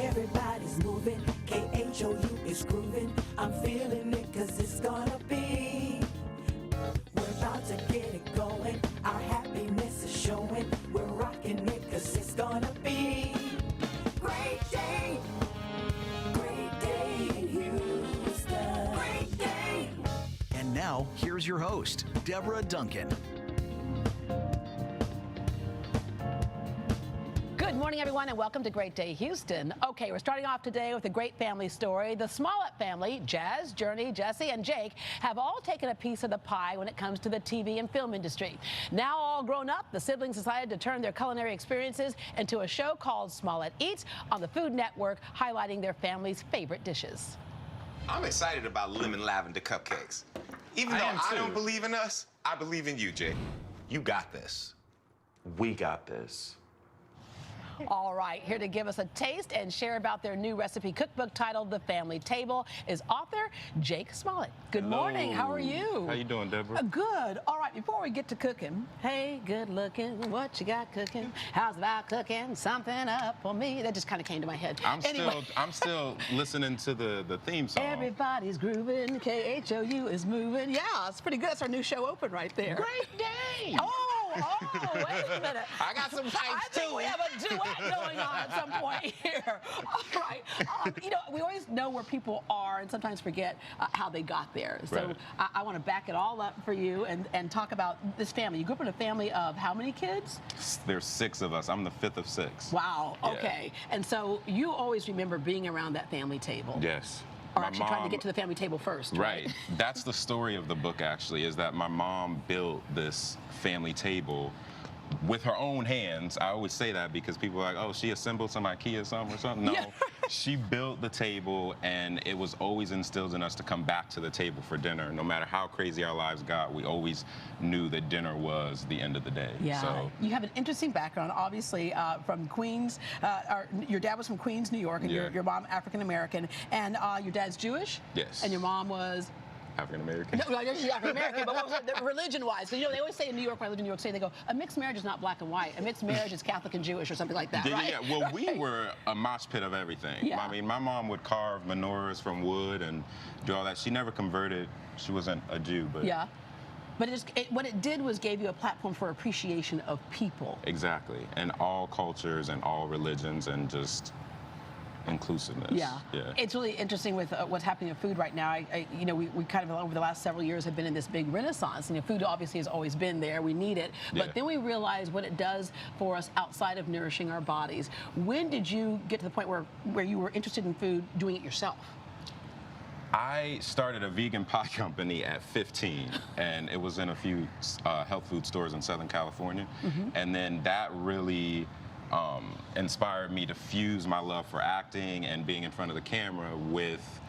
Everybody's moving, KHOU is grooving. I'm feeling it cause it's gonna be. We're about to get it going. Our happiness is showing. We're rocking it cause it's gonna be. Great day. Great day in Houston. Great day. And now, here's your host, Deborah Duncan. Good morning, everyone, and welcome to Great Day Houston. Okay, we're starting off today with a great family story. The Smollett family, Jazz, Journey, Jesse, and Jake, have all taken a piece of the pie when it comes to the TV and film industry. Now all grown up, the siblings decided to turn their culinary experiences into a show called Smollett Eats on the Food Network, highlighting their family's favorite dishes. I'm excited about lemon lavender cupcakes. Even though I don't believe in us, I believe in you, Jake. You got this. We got this. All right, here to give us a taste and share about their new recipe cookbook titled The Family Table is author Jake Smollett. Good morning, how are you? How you doing, Deborah? Good. All right, before we get to cooking, hey, good looking, what you got cooking? How's about cooking something up for me? That just kind of came to my head. I'm still listening to the theme song. Everybody's grooving, KHOU is moving. Yeah, it's pretty good. That's our new show open right there. Great day! Oh, wait a minute. I got some pipes, I think we have a duet going on at some point here. All right. You know, we always know where people are and sometimes forget how they got there. So Right. I want to back it all up for you and talk about this family. You grew up in a family of how many kids? There's 6 of us. I'm the 5th of 6. Wow. Yeah. Okay. And so you always remember being around that family table. Yes. Or My actually trying to mom- get to the family table first. Right. That's the story of the book, actually, is that my mom built this family table with her own hands. I always say that because people are like, oh, she assembled some IKEA something or something. No, Yeah. She built the table, and it was always instilled in us to come back to the table for dinner. No matter how crazy our lives got, we always knew that dinner was the end of the day. Yeah, So, you have an interesting background, obviously, from Queens. Your dad was from Queens, New York, and Yeah. your mom African American, and your dad's Jewish. Yes. And your mom was. African American. No, well, she's African American, but what was it, religion-wise? Because you know they always say in New York, when I lived in New York City, they go, a mixed marriage is not black and white. A mixed marriage is Catholic and Jewish, or something like that, right? Yeah. Well, we were a mosh pit of everything. Yeah. I mean, my mom would carve menorahs from wood and do all that. She never converted. She wasn't a Jew, but Yeah. But what it did was gave you a platform for appreciation of people. exactly. And all cultures and all religions and just inclusiveness. Yeah. Yeah. It's really interesting with what's happening in food right now. You know, we kind of over the last several years have been in this big renaissance. You know, food obviously has always been there. We need it. But Yeah. then we realize what it does for us outside of nourishing our bodies. When did you get to the point where you were interested in food, doing it yourself? I started a vegan pie company at 15, and it was in a few health food stores in Southern California. Mm-hmm. And then that really inspired me to fuse my love for acting and being in front of the camera with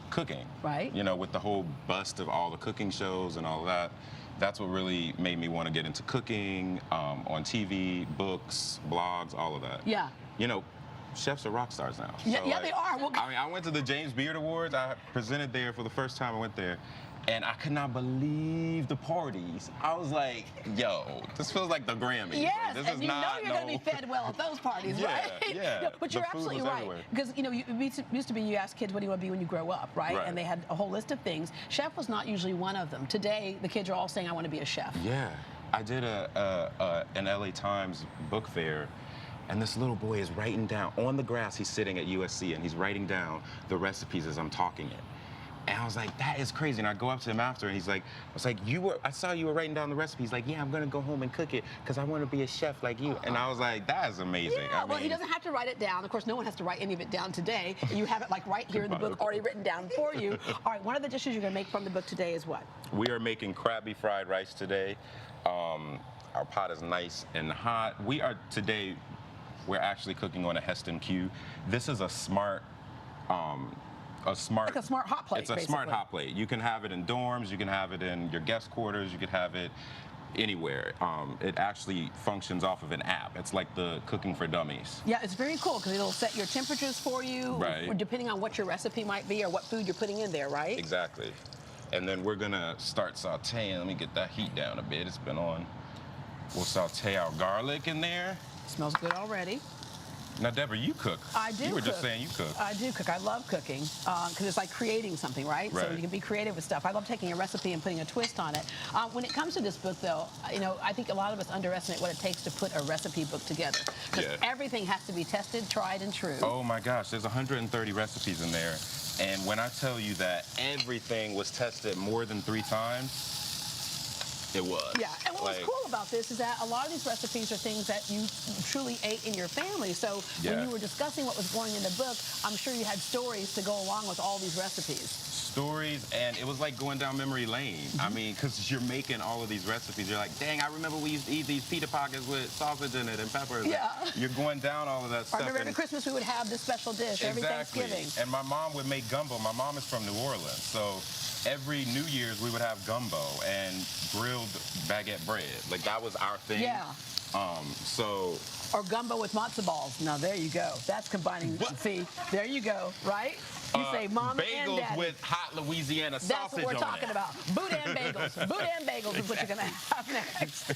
cooking. Right. You know, with the whole bust of all the cooking shows and all that. That's what really made me want to get into cooking, on TV, books, blogs, all of that. Yeah. You know, chefs are rock stars now. Yeah, yeah, they are. Well, I mean, I went to the James Beard Awards. I presented there for the first time I went there, and I could not believe the parties. I was like, yo, this feels like the Grammys. Yes, Like, this and is you know not you're going to be fed well at those parties, Yeah, right? yeah. No, but The you're food absolutely was right. everywhere. Because, you know, it used to be you ask kids, what do you want to be when you grow up, right? Right. And they had a whole list of things. Chef was not usually one of them. Today, the kids are all saying, I want to be a chef. Yeah, I did an LA Times book fair, and this little boy is writing down, on the grass, he's sitting at USC, and he's writing down the recipes as I'm talking it. And I was like, that is crazy. And I go up to him after, and he's like, I saw you were writing down the recipe. He's like, yeah, I'm gonna go home and cook it because I want to be a chef like you. And I was like, that is amazing. Yeah, I well, he mean, doesn't have to write it down. Of course, no one has to write any of it down today. You have it like right here in the book already written down for you. All right, one of the dishes you're going to make from the book today is what? We are making crabby fried rice today. Our pot is nice and hot. We're actually cooking on a Heston Q. This is a smart Like a smart hot plate, It's a basically. smart hot plate. You can have it in dorms, you can have it in your guest quarters, you can have it anywhere. It actually functions off of an app. It's like the Cooking for Dummies. Yeah, it's very cool because it'll set your temperatures for you, Right. depending on what your recipe might be or what food you're putting in there, right? Exactly. And then we're gonna start sauteing. Let me get that heat down a bit. It's been on. We'll saute our garlic in there. Smells good already. Now, Deborah, you cook. I do You were just cook. saying you cook. I do cook. I love cooking because it's like creating something, right? So Right. you can be creative with stuff. I love taking a recipe and putting a twist on it. When it comes to this book, though, I think a lot of us underestimate what it takes to put a recipe book together. Because Yeah. everything has to be tested, tried, and true. Oh my gosh, there's 130 recipes in there. And when I tell you that everything was tested more than 3 times, it was. Yeah, and what was Like, cool about this is that a lot of these recipes are things that you truly ate in your family. So when Yeah. you were discussing what was going in the book, I'm sure you had stories to go along with all these recipes. Stories, and it was like going down memory lane. I mean, because you're making all of these recipes. You're like, dang, I remember we used to eat these pita pockets with sausage in it and peppers. Yeah. You're going down all of that I stuff. remember every and- Christmas we would have this special dish, every Exactly. Thanksgiving. And my mom would make gumbo. My mom is from New Orleans, so every New Year's we would have gumbo and grilled baguette bread. Like that was our thing. Yeah. So Or gumbo with matzo balls. Now, there you go. That's combining. What? See, there you go, right? You say mom and bagels daddy. with hot Louisiana That's sausage what we're on talking it. about. Boudin bagels. Boudin bagels is what you're going to have next.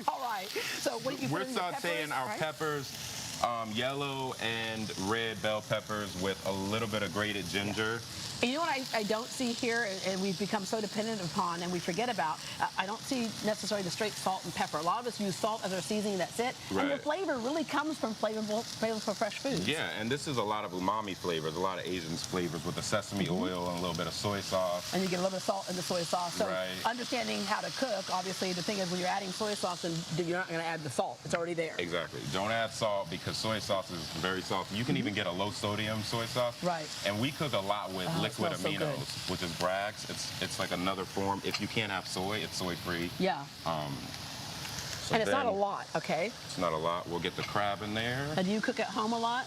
All right. So what do you We're put in your sauteing peppers, our right? peppers, yellow and red bell peppers with a little bit of grated ginger. And you know what I don't see here, and we've become so dependent upon and we forget about, I don't see necessarily the straight salt and pepper. A lot of us use salt as our seasoning, that's it. And the Right. flavor really comes from flavorful fresh foods. Yeah, and this is a lot of umami flavors, a lot of Asian flavors with the sesame oil and a little bit of soy sauce. And you get a little bit of salt in the soy sauce. So Right. understanding how to cook, obviously the thing is when you're adding soy sauce, then you're not going to add the salt. It's already there. Exactly. Don't add salt because soy sauce is very salty. You can even get a low sodium soy sauce. Right. And we cook a lot with Oh, it liquid smells so aminos, good. which is Bragg's. It's like another form. If you can't have soy, it's soy free. Yeah. So And it's not a then- lot, okay? It's not a lot. We'll get the crab in there. And do you cook at home a lot?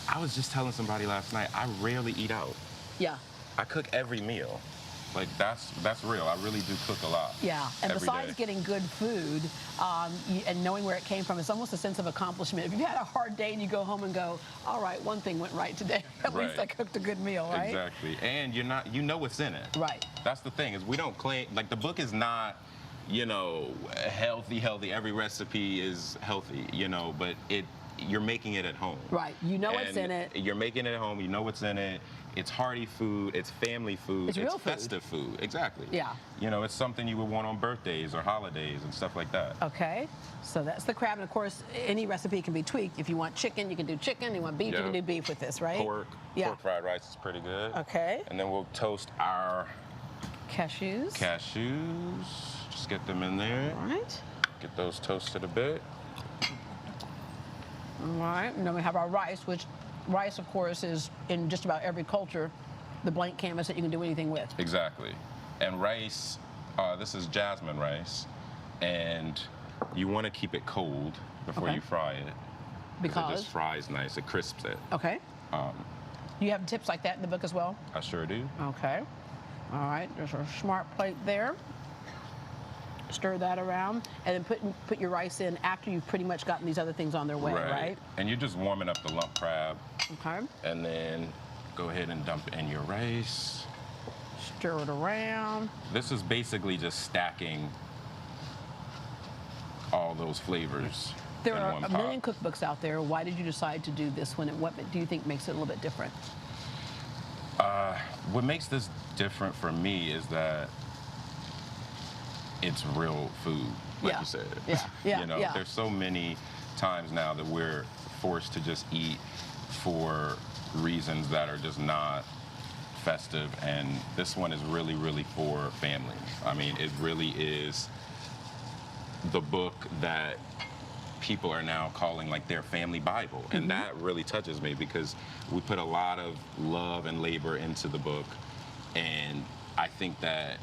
I was just telling somebody last night, I rarely eat out. Yeah. I cook every meal. Like that's real. I really do cook a lot. Yeah, and every besides day. getting good food and knowing where it came from, it's almost a sense of accomplishment. If you've had a hard day and you go home and go, all right, one thing went right today. At least I Right. cooked a good meal, right? Exactly. And you know what's in it. Right. That's the thing, is we don't claim, like the book is not, healthy. Every recipe is healthy, but you're making it at home. Right. You know what's in it. You're making it at home, you know what's in it. It's hearty food, it's family food, It's real food. festive food. Exactly. Yeah. It's something you would want on birthdays or holidays and stuff like that. Okay, so that's the crab, and of course, any recipe can be tweaked. If you want chicken, you can do chicken. You want beef, you Yeah. can do beef with this, right? Pork fried rice is pretty good. Okay. And then we'll toast our Cashews. cashews. Just get them in there. All right. Get those toasted a bit. All right, and then we have our rice, which rice, of course, is in just about every culture the blank canvas that you can do anything with. Exactly. And rice, this is jasmine rice, and you want to keep it cold before Okay. you fry it. It Because? just fries nice, it crisps it. Okay. You have tips like that in the book as well? I sure do. Okay. All right, there's our smart plate there. Stir that around, and then put your rice in after you've pretty much gotten these other things on their way, right? And you're just warming up the lump crab, Okay. and then go ahead and dump in your rice. Stir it around. This is basically just stacking all those flavors There in are one a pot. million cookbooks out there. Why did you decide to do this one, and what do you think makes it a little bit different? What makes this different for me is that it's real food, like Yeah. you said. Yeah. Yeah. There's so many times now that we're forced to just eat for reasons that are just not festive, and this one is really, really for family. I mean, it really is the book that people are now calling like their family Bible. And that really touches me because we put a lot of love and labor into the book. And I think that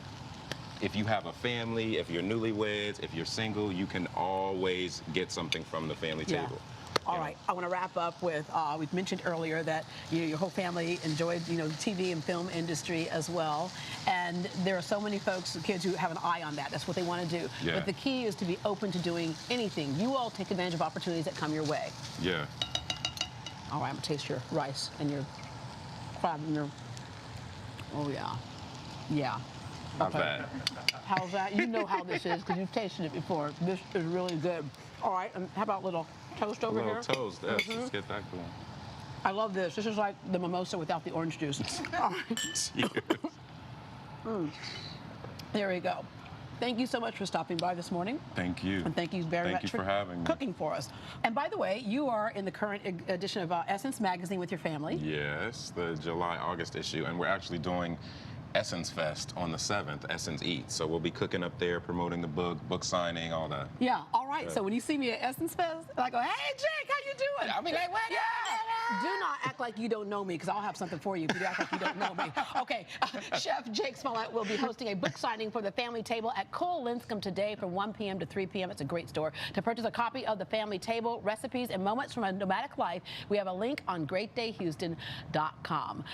if you have a family, if you're newlyweds, if you're single, you can always get something from the family table. All right, I want to wrap up with, we've mentioned earlier that your whole family enjoyed, the TV and film industry as well. And there are so many folks, kids who have an eye on that. That's what they want to do. Yeah. But the key is to be open to doing anything. You all take advantage of opportunities that come your way. Yeah. All right, I'm going to taste your rice and your crab and your, oh yeah. Yeah. Not bad. How's that? You know how this is because you've tasted it before. This is really good. All right, and how about a little toast A over little here. toast. Yes, let's get that going. I love this. This is like the mimosa without the orange juice. All right. Cheers. There we go. Thank you so much for stopping by this morning. Thank you. And thank you very much for having me. cooking for us. And by the way, you are in the current edition of Essence magazine with your family. Yes, the July-August issue, and we're actually doing Essence Fest on the 7th, Essence Eats. So we'll be cooking up there, promoting the book signing, all that. Yeah, all right. So when you see me at Essence Fest, I go, hey, Jake, how you doing? I'll be like, what? Yeah. Do not act like you don't know me, because I'll have something for you if you act like you don't know me. Okay, Chef Jake Smollett will be hosting a book signing for the family table at Cole Linscomb today from 1 p.m. to 3 p.m. It's a great store. To purchase a copy of the family table, recipes, and moments from a nomadic life, we have a link on greatdayhouston.com.